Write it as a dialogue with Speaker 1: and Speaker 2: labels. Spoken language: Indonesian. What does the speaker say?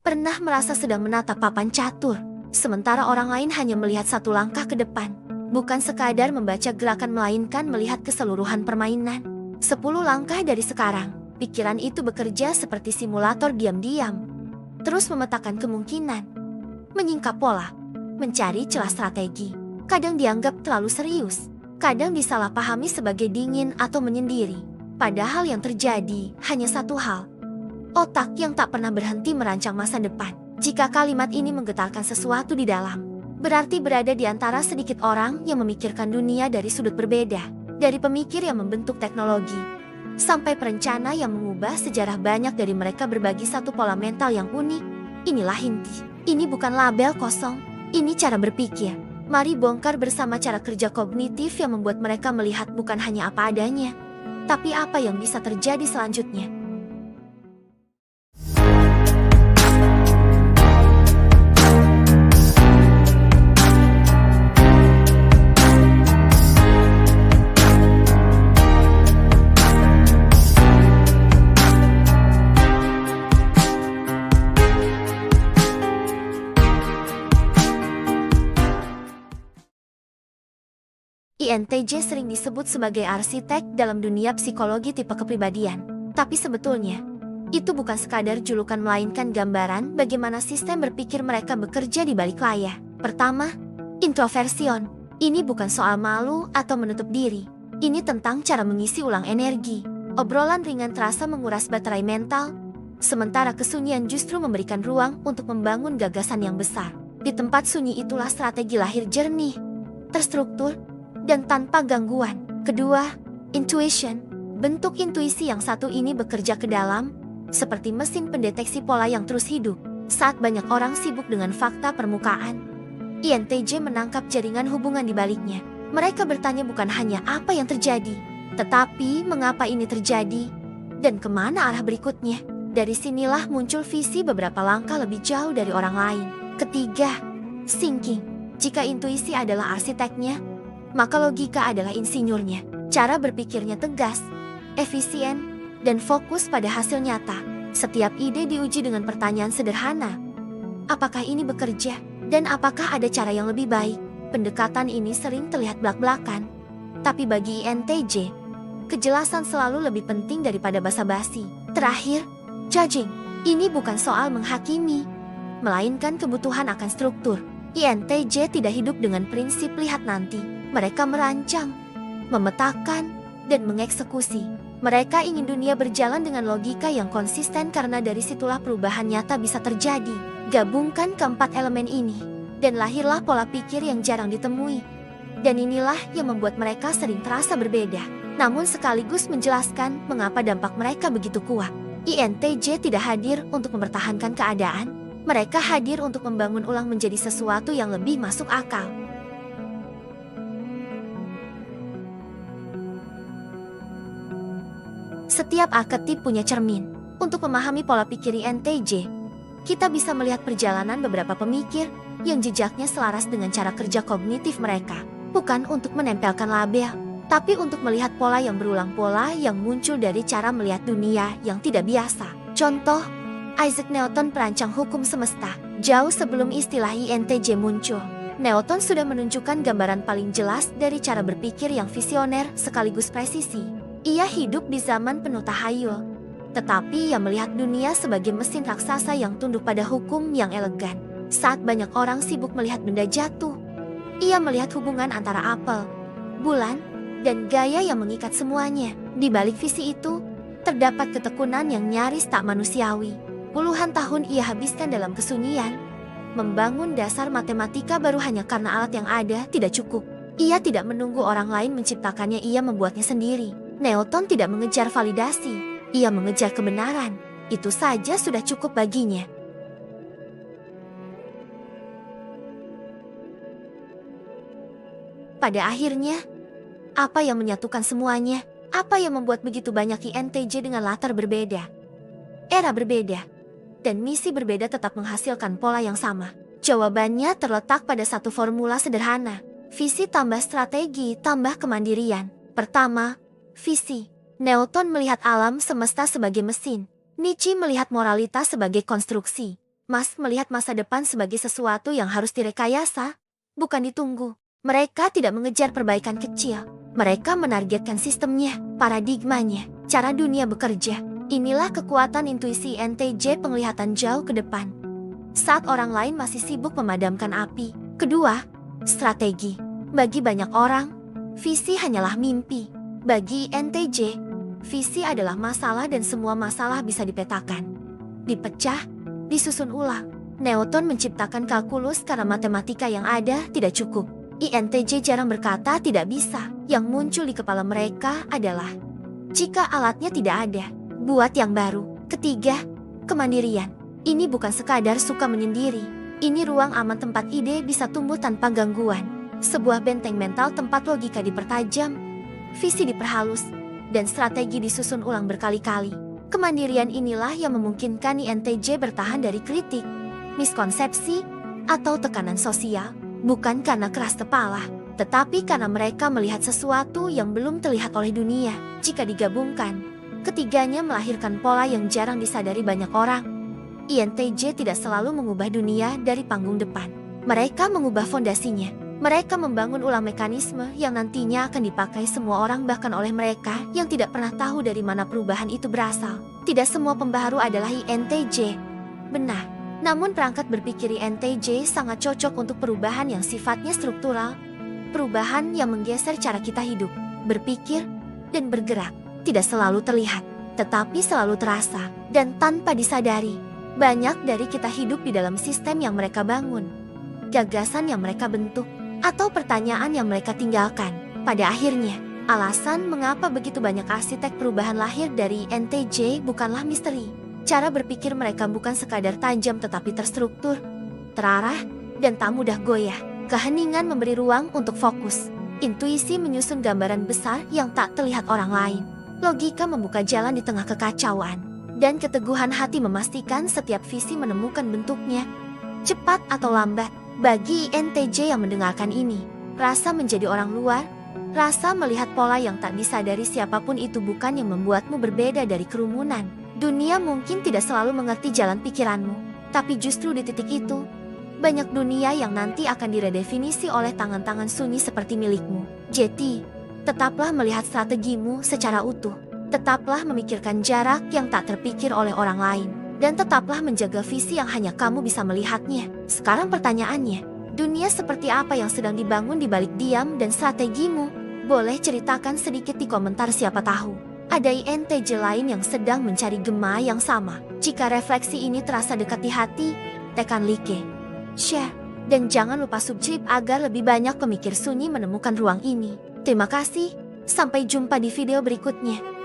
Speaker 1: pernah merasa sedang menatap papan catur, sementara orang lain hanya melihat satu langkah ke depan. Bukan sekadar membaca gerakan melainkan melihat keseluruhan permainan. 10 langkah dari sekarang, pikiran itu bekerja seperti simulator diam-diam. Terus memetakan kemungkinan, menyingkap pola, mencari celah strategi. Kadang dianggap terlalu serius, kadang disalahpahami sebagai dingin atau menyendiri. Padahal yang terjadi hanya satu hal. Otak yang tak pernah berhenti merancang masa depan. Jika kalimat ini menggetarkan sesuatu di dalam, berarti berada di antara sedikit orang yang memikirkan dunia dari sudut berbeda. Dari pemikir yang membentuk teknologi, sampai perencana yang mengubah sejarah, banyak dari mereka berbagi satu pola mental yang unik. Inilah inti. Ini bukan label kosong, ini cara berpikir. Mari bongkar bersama cara kerja kognitif yang membuat mereka melihat bukan hanya apa adanya, tapi apa yang bisa terjadi selanjutnya. INTJ sering disebut sebagai arsitek dalam dunia psikologi tipe kepribadian. Tapi sebetulnya, itu bukan sekadar julukan melainkan gambaran bagaimana sistem berpikir mereka bekerja di balik layar. Pertama, introversion. Ini bukan soal malu atau menutup diri. Ini tentang cara mengisi ulang energi. Obrolan ringan terasa menguras baterai mental, sementara kesunyian justru memberikan ruang untuk membangun gagasan yang besar. Di tempat sunyi itulah strategi lahir jernih, terstruktur, dan tanpa gangguan. Kedua, intuition. Bentuk intuisi yang satu ini bekerja ke dalam, seperti mesin pendeteksi pola yang terus hidup. Saat banyak orang sibuk dengan fakta permukaan, INTJ menangkap jaringan hubungan di baliknya. Mereka bertanya bukan hanya apa yang terjadi, tetapi mengapa ini terjadi, dan kemana arah berikutnya. Dari sinilah muncul visi beberapa langkah lebih jauh dari orang lain. Ketiga, thinking. Jika intuisi adalah arsiteknya, maka logika adalah insinyurnya. Cara berpikirnya tegas, efisien, dan fokus pada hasil nyata. Setiap ide diuji dengan pertanyaan sederhana. Apakah ini bekerja? Dan apakah ada cara yang lebih baik? Pendekatan ini sering terlihat belak-belakan. Tapi bagi INTJ, kejelasan selalu lebih penting daripada basa-basi. Terakhir, judging. Ini bukan soal menghakimi, melainkan kebutuhan akan struktur. INTJ tidak hidup dengan prinsip lihat nanti. Mereka merancang, memetakan, dan mengeksekusi. Mereka ingin dunia berjalan dengan logika yang konsisten karena dari situlah perubahan nyata bisa terjadi. Gabungkan keempat elemen ini, dan lahirlah pola pikir yang jarang ditemui. Dan inilah yang membuat mereka sering terasa berbeda, namun sekaligus menjelaskan mengapa dampak mereka begitu kuat. INTJ tidak hadir untuk mempertahankan keadaan, mereka hadir untuk membangun ulang menjadi sesuatu yang lebih masuk akal. Setiap arketip punya cermin. Untuk memahami pola pikir INTJ, kita bisa melihat perjalanan beberapa pemikir yang jejaknya selaras dengan cara kerja kognitif mereka. Bukan untuk menempelkan label, tapi untuk melihat pola yang berulang, pola yang muncul dari cara melihat dunia yang tidak biasa. Contoh, Isaac Newton, perancang hukum semesta. Jauh sebelum istilah INTJ muncul, Newton sudah menunjukkan gambaran paling jelas dari cara berpikir yang visioner sekaligus presisi. Ia hidup di zaman penuh tahayul, tetapi ia melihat dunia sebagai mesin raksasa yang tunduk pada hukum yang elegan. Saat banyak orang sibuk melihat benda jatuh, ia melihat hubungan antara apel, bulan, dan gaya yang mengikat semuanya. Di balik visi itu, terdapat ketekunan yang nyaris tak manusiawi. Puluhan tahun ia habiskan dalam kesunyian, membangun dasar matematika baru hanya karena alat yang ada tidak cukup. Ia tidak menunggu orang lain menciptakannya, ia membuatnya sendiri. Newton tidak mengejar validasi, ia mengejar kebenaran. Itu saja sudah cukup baginya. Pada akhirnya, apa yang menyatukan semuanya? Apa yang membuat begitu banyak INTJ dengan latar berbeda, era berbeda, dan misi berbeda tetap menghasilkan pola yang sama? Jawabannya terletak pada satu formula sederhana. Visi tambah strategi tambah kemandirian. Pertama, visi. Newton melihat alam semesta sebagai mesin. Nietzsche melihat moralitas sebagai konstruksi. Mas melihat masa depan sebagai sesuatu yang harus direkayasa, bukan ditunggu. Mereka tidak mengejar perbaikan kecil. Mereka menargetkan sistemnya, paradigmanya, cara dunia bekerja. Inilah kekuatan intuisi NTJ, penglihatan jauh ke depan saat orang lain masih sibuk memadamkan api. Kedua, strategi. Bagi banyak orang, visi hanyalah mimpi. Bagi NTJ, visi adalah masalah dan semua masalah bisa dipetakan, dipecah, disusun ulang. Newton menciptakan kalkulus karena matematika yang ada tidak cukup. INTJ jarang berkata tidak bisa. Yang muncul di kepala mereka adalah, jika alatnya tidak ada, buat yang baru. Ketiga, kemandirian. Ini bukan sekadar suka menyendiri. Ini ruang aman tempat ide bisa tumbuh tanpa gangguan. Sebuah benteng mental tempat logika dipertajam, visi diperhalus, dan strategi disusun ulang berkali-kali. Kemandirian inilah yang memungkinkan INTJ bertahan dari kritik, miskonsepsi, atau tekanan sosial. Bukan karena keras kepala, tetapi karena mereka melihat sesuatu yang belum terlihat oleh dunia. Jika digabungkan, ketiganya melahirkan pola yang jarang disadari banyak orang. INTJ tidak selalu mengubah dunia dari panggung depan. Mereka mengubah fondasinya. Mereka membangun ulang mekanisme yang nantinya akan dipakai semua orang, bahkan oleh mereka yang tidak pernah tahu dari mana perubahan itu berasal. Tidak semua pembaharu adalah INTJ. Benar. Namun perangkat berpikir INTJ sangat cocok untuk perubahan yang sifatnya struktural. Perubahan yang menggeser cara kita hidup, berpikir, dan bergerak. Tidak selalu terlihat, tetapi selalu terasa. Dan tanpa disadari, banyak dari kita hidup di dalam sistem yang mereka bangun, gagasan yang mereka bentuk, atau pertanyaan yang mereka tinggalkan. Pada akhirnya, alasan mengapa begitu banyak arsitek perubahan lahir dari INTJ bukanlah misteri. Cara berpikir mereka bukan sekadar tajam tetapi terstruktur, terarah, dan tak mudah goyah. Keheningan memberi ruang untuk fokus. Intuisi menyusun gambaran besar yang tak terlihat orang lain. Logika membuka jalan di tengah kekacauan. Dan keteguhan hati memastikan setiap visi menemukan bentuknya. Cepat atau lambat, bagi INTJ yang mendengarkan ini, rasa menjadi orang luar, rasa melihat pola yang tak disadari siapapun itu bukan yang membuatmu berbeda dari kerumunan. Dunia mungkin tidak selalu mengerti jalan pikiranmu, tapi justru di titik itu, banyak dunia yang nanti akan diredefinisi oleh tangan-tangan sunyi seperti milikmu. Jadi, tetaplah melihat strategimu secara utuh. Tetaplah memikirkan jarak yang tak terpikir oleh orang lain. Dan tetaplah menjaga visi yang hanya kamu bisa melihatnya. Sekarang pertanyaannya, dunia seperti apa yang sedang dibangun di balik diam dan strategimu? Boleh ceritakan sedikit di komentar, siapa tahu ada INTJ lain yang sedang mencari gema yang sama. Jika refleksi ini terasa dekat di hati, tekan like, share, dan jangan lupa subscribe agar lebih banyak pemikir sunyi menemukan ruang ini. Terima kasih, sampai jumpa di video berikutnya.